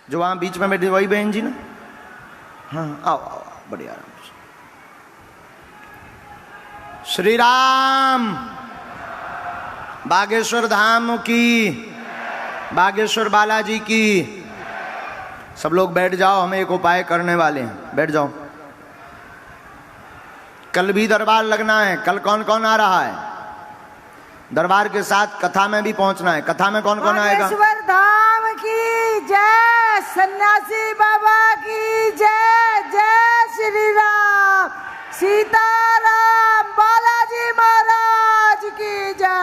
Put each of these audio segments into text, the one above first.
जो वहां बीच में बैठी वही बहन जी ना? हाँ आओ आओ, आओ बढ़िया। श्री राम। बागेश्वर धाम की, बागेश्वर बालाजी की। सब लोग बैठ जाओ, हम एक उपाय करने वाले हैं, बैठ जाओ। कल भी दरबार लगना है। कल कौन कौन आ रहा है? दरबार के साथ कथा में भी पहुंचना है। कथा में कौन कौन आएगा? बागेश्वर धाम की जय, सन्यासी बाबा की जय, जय श्री राम, सीताराम, बालाजी महाराज की जय।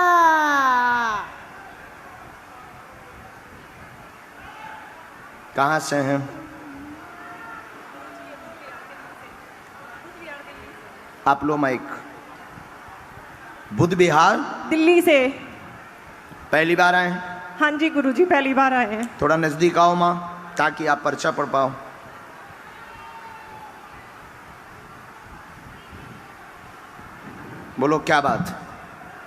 कहाँ से हैं? आप लो माइक। बुध विहार दिल्ली से। पहली बार आए हैं? हाँ जी गुरुजी, पहली बार आए हैं। थोड़ा नजदीक आओ माँ, ताकि आप पर्चा पढ़ पाओ। बोलो क्या बात?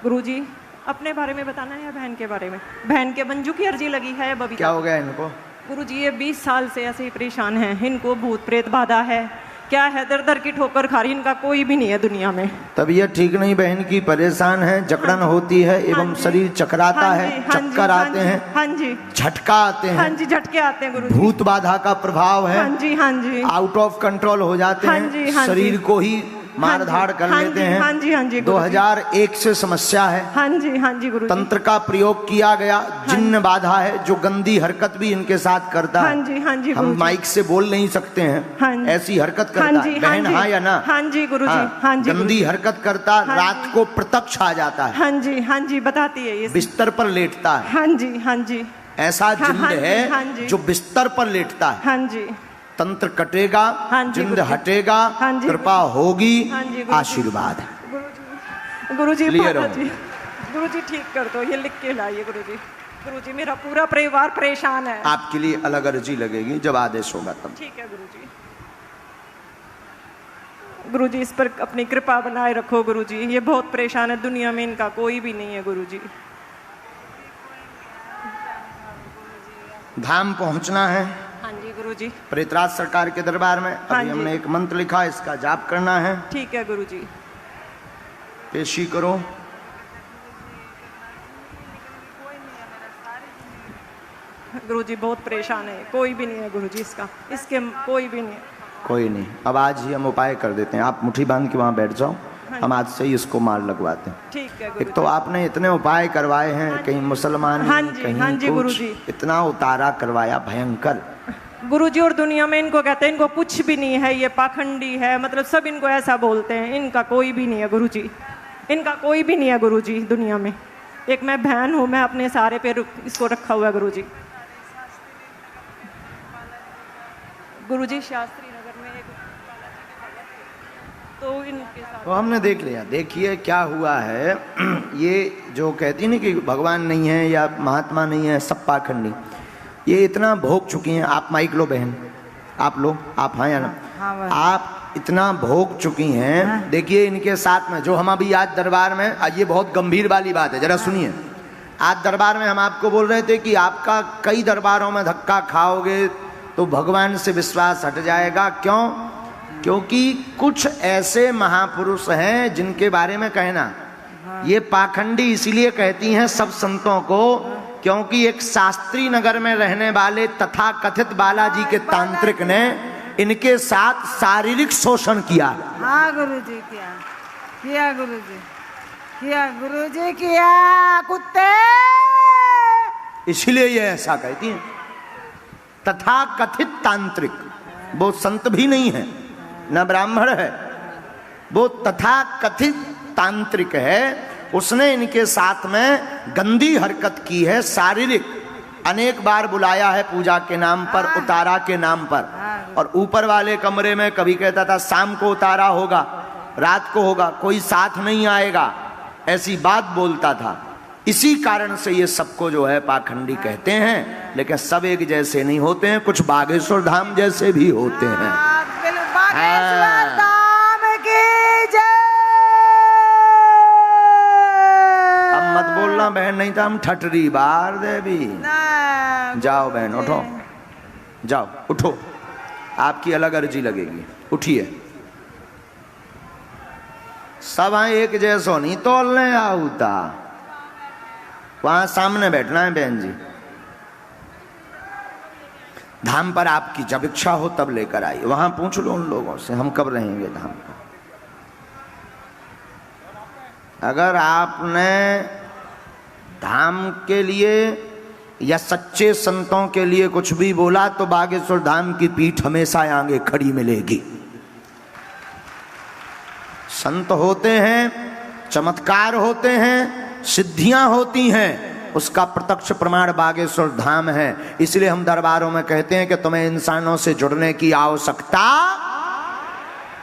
गुरुजी अपने बारे में बताना है या बहन के बारे में? बहन के मंजू की अर्जी लगी है बबीता। क्या हो गया इनको? गुरुजी ये 20 साल से ऐसे ही परेशान हैं। इनको भूत प्रेत बाधा है, क्या है, दर दर की ठोकर खा रही, इनका कोई भी नहीं है दुनिया में। तबीयत ठीक नहीं बहन की, परेशान है, जकड़न होती है एवं शरीर चकराता है, चक्कर आते हैं, हाँ जी, झटका आते हैं, हाँ जी, झटके आते हैं गुरुजी। भूत बाधा का प्रभाव है, हाँ जी, हाँ जी, आउट ऑफ कंट्रोल हो जाते हैं, शरीर को ही मार धाड़ कर लेते हैं। हाँ जी, हाँ जी, 2001 से समस्या है। हाँ जी, हाँ जी गुरुजी। तंत्र का प्रयोग किया गया, जिन्न बाधा है, जो गंदी हरकत भी इनके साथ करता है। हाँ जी, हाँ जी, हम माइक से बोल नहीं सकते हैं, ऐसी हरकत करता है। बहन हाँ या ना? हाँ जी गुरुजी, हाँ जी। गंदी हरकत करता, रात को प्रत्यक्ष आ जाता है। हाँ जी, हाँ जी, बताती है ये। बिस्तर पर लेटता है। हाँ जी, हाँ जी। ऐसा जिन्न है जो बिस्तर पर लेटता है। हाँ जी। तंत्र कटेगा, जिंद हटेगा, कृपा होगी, आशीर्वाद है। गुरुजी क्लियर हो? गुरुजी ठीक कर दो, ये लिख के लाइए गुरुजी। गुरुजी मेरा पूरा परिवार परेशान है। आपके लिए अलग अर्जी लगेगी जब आदेश होगा तब। ठीक है गुरुजी। गुरुजी इस पर अपनी कृपा बनाए रखो गुरुजी, ये बहुत परेशान है, दुनिया में इनका कोई भी नहीं है गुरुजी। धाम पहुंचना है। हाँ जी गुरुजी। प्रेतराज सरकार के दरबार में अभी हमने एक मंत्र लिखा, इसका जाप करना है। ठीक है गुरुजी। पेशी करो। गुरुजी बहुत परेशान है, कोई भी नहीं है गुरुजी इसका, इसके कोई भी नहीं है। कोई नहीं, अब आज ही हम उपाय कर देते हैं। आप मुट्ठी बांध के वहां बैठ जाओ, हम आज से ही इसको मार लगवाते हैं। ठीक है। एक तो आपने इतने उपाय करवाए हैं, कहीं मुसलमान, कहीं कुछ, इतना उतारा करवाया भयंकर गुरुजी। और दुनिया में इनको कहते हैं इनको कुछ भी नहीं है, ये पाखंडी है, मतलब सब इनको ऐसा बोलते हैं। इनका कोई भी नहीं है गुरुजी, इनका कोई भी नहीं है गुरुजी दुनिया में। एक मैं बहन हूँ, मैं अपने सारे पे इसको रखा हुआ है गुरुजी। गुरुजी शास्त्री नगर में एक तो इनके साथ तो हमने देख लिया। देखिए क्या हुआ है, ये जो कहती नहीं कि भगवान नहीं है या महात्मा नहीं है, सब पाखंडी, ये इतना भोग चुकी हैं। आप माइक लो बहन, आप लो, आप हाँ या ना? आप इतना भोग चुकी हैं। देखिए इनके साथ में जो हम अभी आज दरबार में, ये बहुत गंभीर वाली बात है, जरा सुनिए। आज दरबार में हम आपको बोल रहे थे कि आपका कई दरबारों में धक्का खाओगे तो भगवान से विश्वास हट जाएगा। क्यों? क्योंकि कुछ ऐसे महापुरुष हैं जिनके बारे में कहना, ये पाखंडी इसीलिए कहती हैं सब संतों को, क्योंकि एक शास्त्री नगर में रहने वाले तथा कथित बालाजी के तांत्रिक ने इनके साथ शारीरिक शोषण किया। हाँ गुरुजी किया गुरुजी, किया गुरुजी, किया कुत्ते। इसीलिए ये ऐसा कहती हैं। तथा कथित तांत्रिक, वो संत भी नहीं है, न ब्राह्मण है, वो तथा कथित तांत्रिक है। उसने इनके साथ में गंदी हरकत की है, शारीरिक। अनेक बार बुलाया है पूजा के नाम पर, उतारा के नाम पर, और ऊपर वाले कमरे में कभी कहता था शाम को उतारा होगा, रात को होगा, कोई साथ नहीं आएगा, ऐसी बात बोलता था। इसी कारण से ये सबको जो है पाखंडी कहते हैं। लेकिन सब एक जैसे नहीं होते हैं, कुछ बागेश्वर धाम जैसे भी होते हैं। बागेश्वर धाम की जय। अब मत बोलना बहन, नहीं तो हम ठटरी बार देवी। जाओ बहन, उठो। जाओ उठो, आपकी अलग अर्जी लगेगी, उठिए। सब एक जैसो नहीं तोलने आऊता, वहां सामने बैठना है बहन जी। धाम पर आपकी जब इच्छा हो तब लेकर आइए, वहां पूछ लो उन लोगों से हम कब रहेंगे धाम पर। अगर आपने धाम के लिए या सच्चे संतों के लिए कुछ भी बोला तो बागेश्वर धाम की पीठ हमेशा आगे खड़ी मिलेगी। संत होते हैं, चमत्कार होते हैं, सिद्धियां होती हैं, उसका प्रत्यक्ष प्रमाण बागेश्वर धाम है। इसलिए हम दरबारों में कहते हैं कि तुम्हें इंसानों से जुड़ने की आवश्यकता,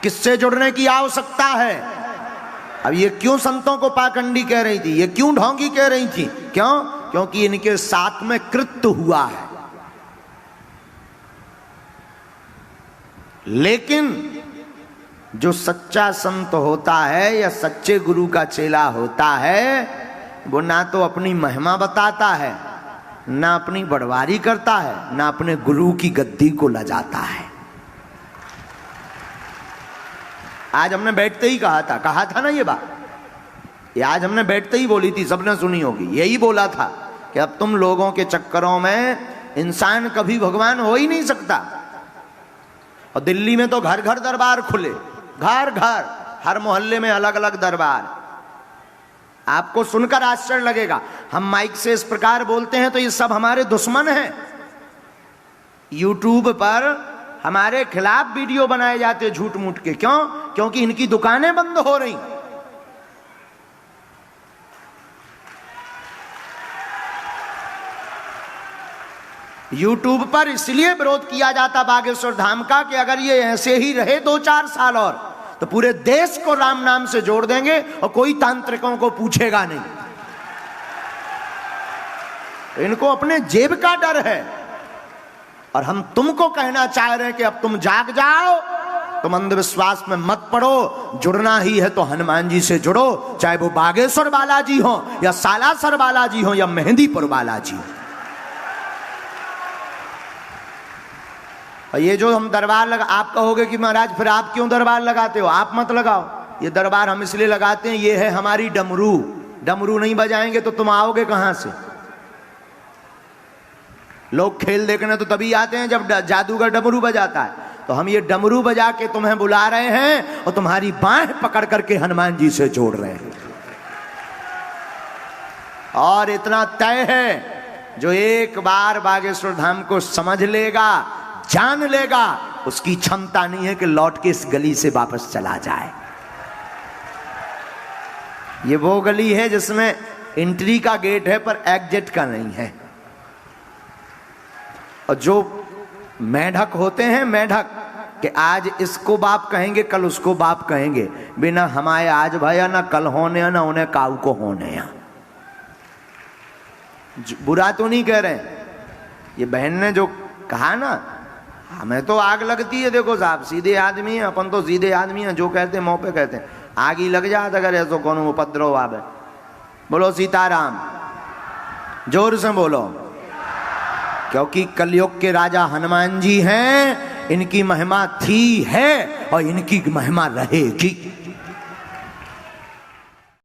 किससे जुड़ने की आवश्यकता है? अब ये क्यों संतों को पाखंडी कह रही थी, ये क्यों ढोंगी कह रही थी? क्यों? क्योंकि इनके साथ में कृत्य हुआ है। लेकिन जो सच्चा संत होता है या सच्चे गुरु का चेला होता है, वो ना तो अपनी महिमा बताता है, ना अपनी बड़वारी करता है, ना अपने गुरु की गद्दी को लजाता है। आज हमने बैठते ही कहा था ना ये बात, ये आज हमने बैठते ही बोली थी, सबने सुनी होगी। यही बोला था कि अब तुम लोगों के चक्करों में इंसान कभी भगवान हो ही नहीं सकता। और दिल्ली में तो घर घर दरबार खुले, घर घर, हर मोहल्ले में अलग अलग दरबार। आपको सुनकर आश्चर्य लगेगा, हम माइक से इस प्रकार बोलते हैं तो ये सब हमारे दुश्मन हैं। यूट्यूब पर हमारे खिलाफ वीडियो बनाए जाते हैं झूठ मूठ के। क्यों? क्योंकि इनकी दुकानें बंद हो रही। यूट्यूब पर इसलिए विरोध किया जाता बागेश्वर धाम का कि अगर ये ऐसे ही रहे 2-4 साल और, तो पूरे देश को राम नाम से जोड़ देंगे और कोई तांत्रिकों को पूछेगा नहीं। तो इनको अपने जेब का डर है। और हम तुमको कहना चाह रहे हैं कि अब तुम जाग जाओ, तुम अंधविश्वास में मत पड़ो। जुड़ना ही है तो हनुमान जी से जुड़ो, चाहे वो बागेश्वर बालाजी हो या सालासर बालाजी हो या मेहंदीपुर बालाजी हो। और ये जो हम दरबार लगा, आप कहोगे कि महाराज फिर आप क्यों दरबार लगाते हो? आप मत लगाओ। ये दरबार हम इसलिए लगाते हैं, ये है हमारी डमरू। डमरू नहीं बजाएंगे तो तुम आओगे कहां से? लोग खेल देखने तो तभी आते हैं जब जादूगर डमरू बजाता है। तो हम ये डमरू बजा के तुम्हें बुला रहे हैं और तुम्हारी बाहें पकड़ करके हनुमान जी से जोड़ रहे हैं। और इतना तय है, जो एक बार बागेश्वर धाम को समझ लेगा, जान लेगा, उसकी क्षमता नहीं है कि लौट के इस गली से वापस चला जाए। ये वो गली है जिसमें एंट्री का गेट है पर एग्जिट का नहीं है। और जो मेढक होते हैं, मेढक कि आज इसको बाप कहेंगे कल उसको बाप कहेंगे, बिना हमारे आज भया ना कल होने ना उन्हें काऊ को होने। बुरा तो नहीं कह रहे, ये बहन ने जो कहा ना, हमें तो आग लगती है। देखो साहब, सीधे आदमी है अपन, तो सीधे आदमी है, जो कहते हैं मुंह पे कहते हैं। आग ही लग जाता अगर ऐसा कौन उपद्रव आवे। बोलो सीताराम, जोर से बोलो। क्योंकि कलयुग के राजा हनुमान जी हैं, इनकी महिमा थी, है और इनकी महिमा रहेगी।